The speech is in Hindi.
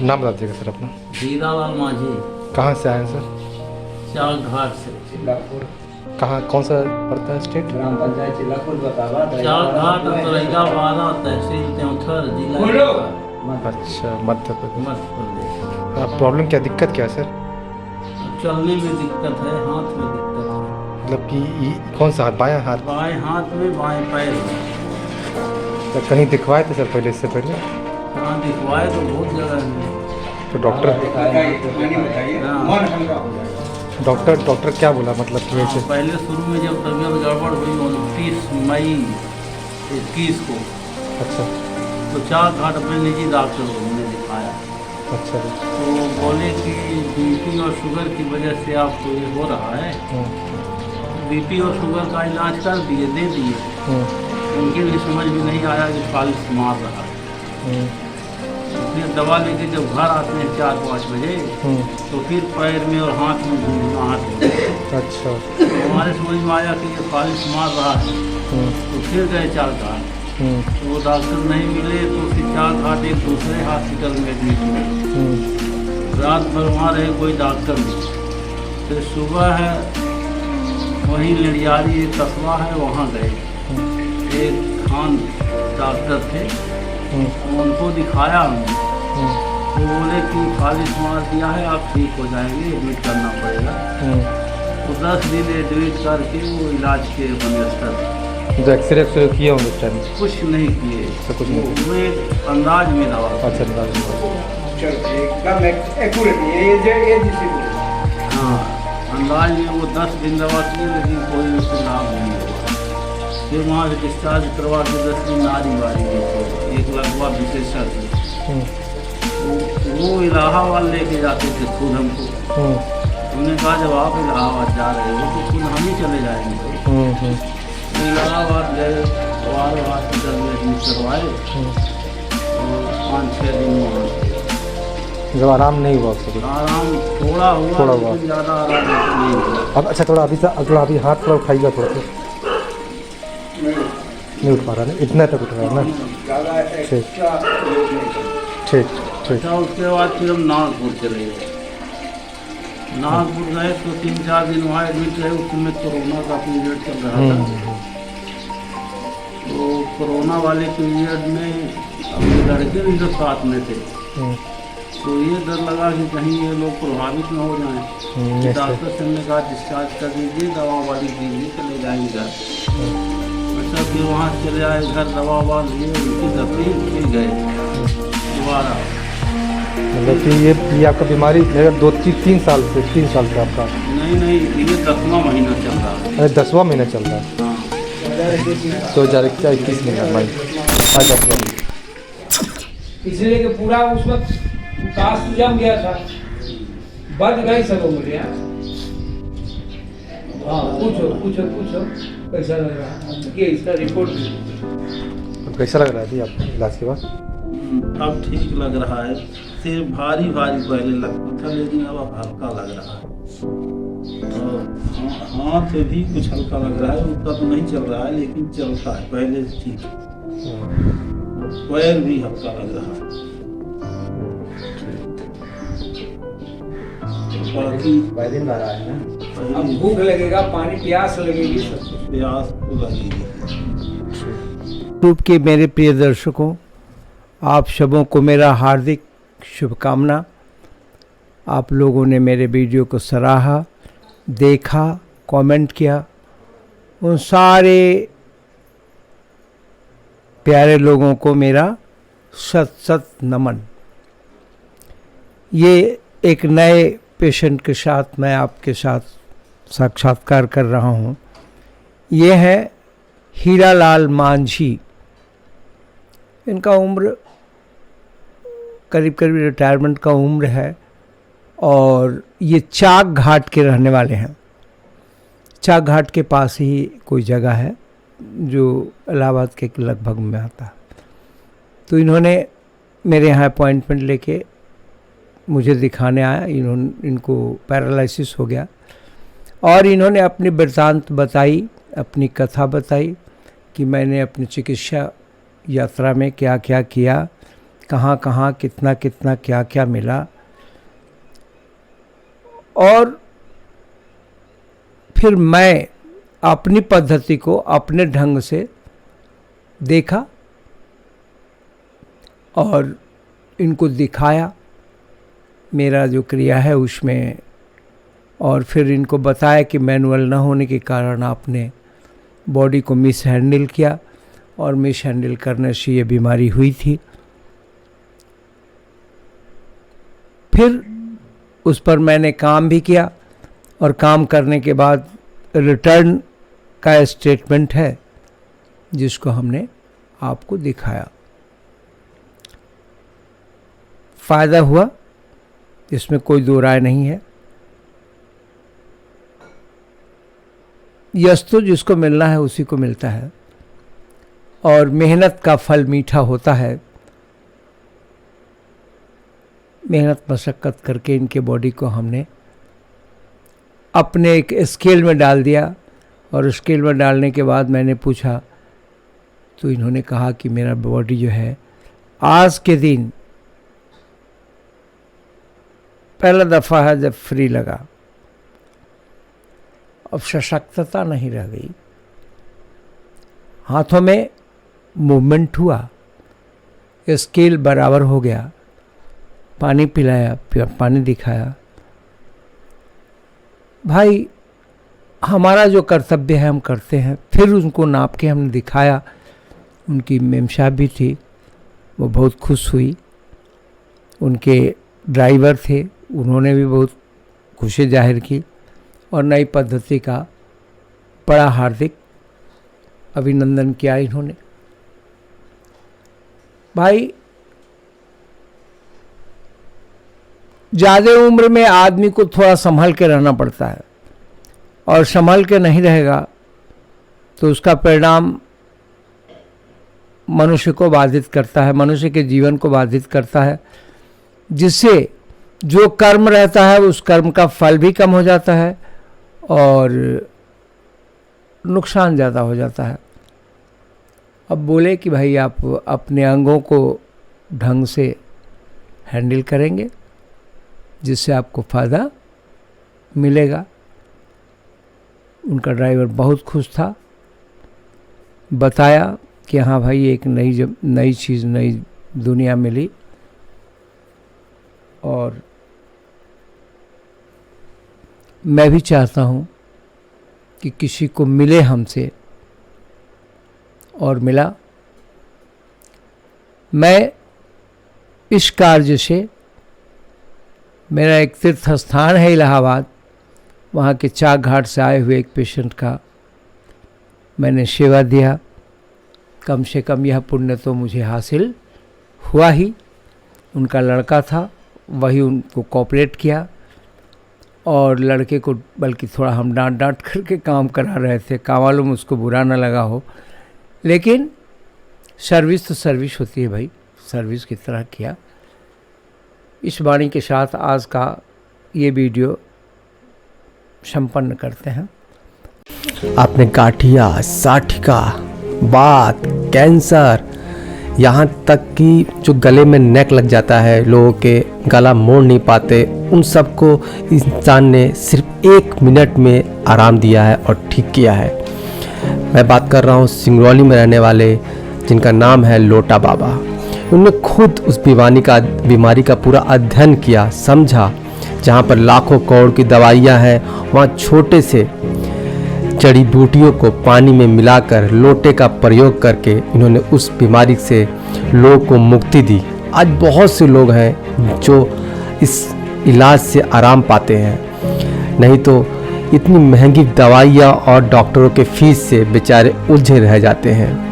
नाम बता दीजिएगा सर अपना। हीरालाल माझी, कहाँ से आए हैं सर? चाल घाट से। कहाँ, कौन सा पड़ता है स्टेट? ग्राम पंचायत चिल्लापुर बतावा चाल घाट तरैयाबाड़ा, तहसील त्योंथर, जिला अच्छा, मध्य प्रदेश। मध्य प्रदेश। प्रॉब्लम क्या, दिक्कत क्या है सर? चलने में दिक्कत है, हाथ में दिक्कत है। मतलब कि कौन सा हाथ, बायां हाथ? बाएं हाथ में, बाएं पैर में। तो कहीं दिखवाए थे सर पहले, इससे पहले? हाँ, दिखवाए तो बहुत जगह है। तो डॉक्टर डॉक्टर क्या बोला, मतलब कि ऐसे? पहले शुरू में जब तबीयत गड़बड़ हुई 29 मई 21 को, अच्छा तो चार घाट अपने निजी डॉक्टर को हमने दिखाया। अच्छा जी। तो बोले कि बीपी और शुगर की वजह से आपको ये हो रहा है। बीपी और शुगर का इलाज कर दिए, दे दिए। उनके लिए समझ में नहीं आया कि फालिश मार रहा है। फिर दवा लेके जब घर आते हैं 4-5 बजे, तो फिर पैर में और हाथ में झुंझुनाहट हो गई। अच्छा। हमारे समझ में आया कि ये फालिश मार रहा है। तो फिर गए चार घाट, तो वो डॉक्टर नहीं मिले, तो फिर चार घाट एक दूसरे हॉस्पिटल में एडमिट हुए। रात भर वहाँ रहे, कोई डॉक्टर नहीं। फिर सुबह है वहीं लड़ियारी एक कस्बा है, वहाँ गए। एक खान डॉक्टर थे, उनको दिखाया हमने। वो बोले कि फालिश मार दिया है, आप ठीक हो जाएंगे, एडमिट करना पड़ेगा। तो 10 दिन एडमिट करके वो इलाज के बने स्तर। जो एक्सरे किए होंगे उस टाइम? कुछ नहीं किए, तो कुछ नहीं, वो अंदाज में दवा। अच्छा अंदाज में। हाँ, अंदाज में वो 10 दिन दवा किए, लेकिन कोई उससे लाभ नहीं हुआ। फिर वहाँ से डिस्चार्ज करवा के 10 दिन नारी बारी गई, एक लगवा विशेषज्ञ। वो इलाहाबाद लेके जाते थे खुद हमको। हमने कहा जब आप इलाहाबाद जा रहे हो तो खुद हम ही चले जाएंगे। तो इलाहाबाद गए, वार हॉस्पिटल में एडमिट करवाए, और 5-6 दिन वहाँ जब आराम नहीं हुआ उसको? आराम थोड़ा हुआ, लेकिन ज़्यादा आराम नहीं हुआ। अब अच्छा, थोड़ा अभी हाथ थोड़ा उठाइएगा, थोड़ा सा नहीं उठ पा रहा है, इतना तक उठ रहा है ना? ठीक ठीक ठीक। अच्छा, उसके बाद फिर हम नागपुर चले गए। नागपुर गए तो 3-4 दिन वहाँ एडमिट रहे। उस समय कोरोना का पीरियड चल रहा था। तो कोरोना वाले पीरियड में अपने लड़के भी सब साथ में थे। तो ये डर लगा कि कहीं ये लोग प्रभावित न हो जाएं। डॉक्टर से हमने कहा डिस्चार्ज कर दीजिए, दवा वाली दीजिए, चले जाएंगे घर। अच्छा, फिर वहाँ चले आए घर, दवा ववा लिए, उनकी तकलीफ, फिर गए दोबारा। मतलब कि ये आपका बीमारी मेरा 2-3 साल से 3 साल से आपका? नहीं, ये 10वां महीना चल रहा है। अरे 10वां महीना चल रहा है? हाँ, 2021 में मई, आज 10वां। इसलिए कि पूरा उस वक्त कास्ट जम गया था, बच गई सब उंगलियां। हाँ, पूछो कैसा लग रहा है? ये इसका रिपोर्ट। अब कैसा लग रहा है अभी आपको इलाज के बाद? अब ठीक लग रहा है। सिर भारी पहले लगता था, लेकिन अब हल्का लग रहा है। और हाथ भी कुछ हल्का लग रहा है, उतना तो नहीं चल रहा है, लेकिन चलता है पहले से ठीक। पैर भी हल्का लग रहा है। बाकी दिन आ रहा है ना। अब भूख लगेगा, पानी प्यास लगेगी, सब कुछ प्यास तो लगेगी। यूट्यूब के मेरे प्रिय दर्शकों, आप सबों को मेरा हार्दिक शुभकामना। आप लोगों ने मेरे वीडियो को सराहा, देखा, कमेंट किया, उन सारे प्यारे लोगों को मेरा सत नमन। ये एक नए पेशेंट के साथ मैं आपके साथ साक्षात्कार कर रहा हूँ। ये है हीरालाल मांझी। इनका उम्र करीब रिटायरमेंट का उम्र है, और ये चाक घाट के रहने वाले हैं। चाक घाट के पास ही कोई जगह है जो इलाहाबाद के लगभग में आता है। तो इन्होंने मेरे यहाँ अपॉइंटमेंट लेके मुझे दिखाने आया। इनको पैरालिसिस हो गया, और इन्होंने अपनी वृत्तांत बताई, अपनी कथा बताई कि मैंने अपनी चिकित्सा यात्रा में क्या क्या किया, कहाँ कहाँ कितना कितना क्या क्या मिला, और फिर मैं अपनी पद्धति को अपने ढंग से देखा और इनको दिखाया मेरा जो क्रिया है उसमें, और फिर इनको बताया कि मैनुअल ना होने के कारण आपने बॉडी को मिस हैंडल किया और मिस हैंडल करने से ये बीमारी हुई थी। फिर उस पर मैंने काम भी किया और काम करने के बाद रिटर्न का स्टेटमेंट है जिसको हमने आपको दिखाया। फ़ायदा हुआ, इसमें कोई दो राय नहीं है। यश तो जिसको मिलना है उसी को मिलता है, और मेहनत का फल मीठा होता है। मेहनत मशक्क़त करके इनके बॉडी को हमने अपने एक स्केल में डाल दिया, और स्केल में डालने के बाद मैंने पूछा तो इन्होंने कहा कि मेरा बॉडी जो है आज के दिन पहला दफ़ा है जब फ्री लगा, अब सशक्तता नहीं रह गई, हाथों में मूवमेंट हुआ, स्केल बराबर हो गया, पानी पिलाया, पानी दिखाया। भाई हमारा जो कर्तव्य है हम करते हैं। फिर उनको नाप के हमने दिखाया, उनकी मेम साहब भी थी, वो बहुत खुश हुई, उनके ड्राइवर थे, उन्होंने भी बहुत खुशी जाहिर की, और नई पद्धति का बड़ा हार्दिक अभिनंदन किया इन्होंने। भाई ज़्यादा उम्र में आदमी को थोड़ा संभल के रहना पड़ता है, और संभल के नहीं रहेगा तो उसका परिणाम मनुष्य को बाधित करता है, मनुष्य के जीवन को बाधित करता है, जिससे जो कर्म रहता है उस कर्म का फल भी कम हो जाता है और नुकसान ज़्यादा हो जाता है। अब बोले कि भाई आप अपने अंगों को ढंग से हैंडल करेंगे जिससे आपको फ़ायदा मिलेगा। उनका ड्राइवर बहुत खुश था, बताया कि हाँ भाई एक नई चीज़, नई दुनिया मिली, और मैं भी चाहता हूँ कि किसी को मिले हमसे, और मिला। मैं इस कार्य से, मेरा एक तीर्थ स्थान है इलाहाबाद, वहाँ के चाक घाट से आए हुए एक पेशेंट का मैंने सेवा दिया। कम से कम यह पुण्य तो मुझे हासिल हुआ ही। उनका लड़का था, वही उनको कोऑपरेट किया, और लड़के को बल्कि थोड़ा हम डांट करके काम करा रहे थे, काम वालों में उसको बुरा ना लगा हो, लेकिन सर्विस तो सर्विस होती है भाई, सर्विस की तरह किया। इस वाणी के साथ आज का ये वीडियो संपन्न करते हैं। आपने गाठिया, साठिका, बात, कैंसर, यहाँ तक कि जो गले में नेक लग जाता है, लोगों के गला मोड़ नहीं पाते, उन सबको इंसान ने सिर्फ 1 मिनट में आराम दिया है और ठीक किया है। मैं बात कर रहा हूँ सिंगरौली में रहने वाले, जिनका नाम है लोटा बाबा। उन्होंने खुद उस बीमारी का पूरा अध्ययन किया, समझा। जहाँ पर लाखों करोड़ की दवाइयाँ हैं, वहाँ छोटे से जड़ी बूटियों को पानी में मिलाकर लोटे का प्रयोग करके इन्होंने उस बीमारी से लोगों को मुक्ति दी। आज बहुत से लोग हैं जो इस इलाज से आराम पाते हैं, नहीं तो इतनी महंगी दवाइयाँ और डॉक्टरों के फीस से बेचारे उलझे रह जाते हैं।